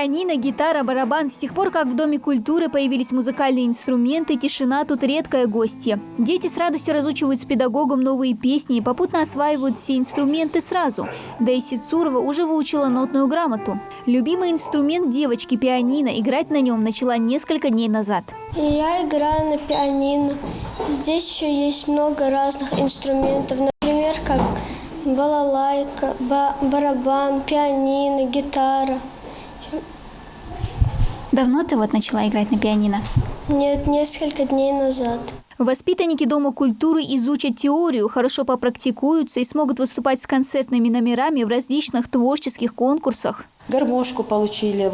Пианино, гитара, барабан. С тех пор, как в Доме культуры появились музыкальные инструменты, тишина тут редкое гостье. Дети с радостью разучивают с педагогом новые песни и попутно осваивают все инструменты сразу. Дейси Цурова уже выучила нотную грамоту. Любимый инструмент девочки – пианино. Играть на нем начала несколько дней назад. Я играю на пианино. Здесь еще есть много разных инструментов. Например, как балалайка, барабан, пианино, гитара. Давно ты начала играть на пианино? Нет, несколько дней назад. Воспитанники Дома культуры изучат теорию, хорошо попрактикуются и смогут выступать с концертными номерами в различных творческих конкурсах. Гармошку получили,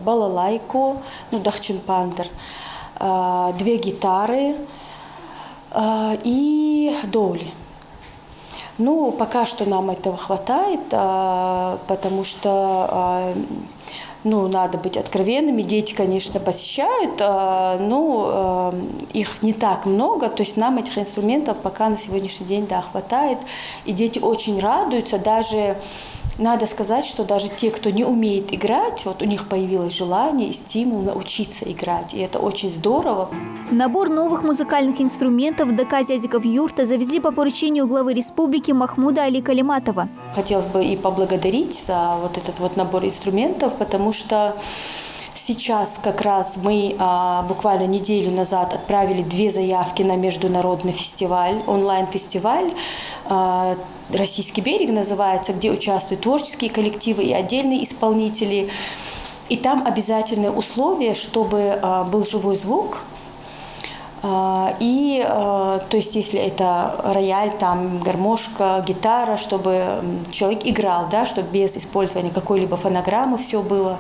балалайку, дахчинпандер, 2 гитары и доули. Пока что нам этого хватает, потому что надо быть откровенными. Дети, конечно, посещают, но их не так много. То есть нам этих инструментов пока на сегодняшний день хватает. И дети очень радуются. Даже надо сказать, что даже те, кто не умеет играть, у них появилось желание и стимул научиться играть. И это очень здорово. Набор новых музыкальных инструментов в ДК Зязиков-Юрта завезли по поручению главы республики Махмуда Али Калиматова. Хотелось бы и поблагодарить за этот набор инструментов, потому что сейчас как раз мы буквально неделю назад отправили 2 заявки на международный фестиваль, онлайн-фестиваль. «Российский берег» называется, где участвуют творческие коллективы и отдельные исполнители. И там обязательное условие, чтобы был живой звук. И, то есть, если это рояль, гармошка, гитара, чтобы человек играл, чтобы без использования какой-либо фонограммы все было.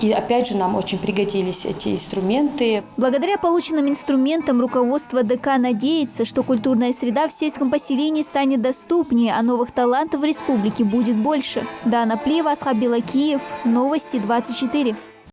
И опять же нам очень пригодились эти инструменты. Благодаря полученным инструментам руководство ДК надеется, что культурная среда в сельском поселении станет доступнее, а новых талантов в республике будет больше. Дана Плева, Асхаб Белакиев, Новости 24.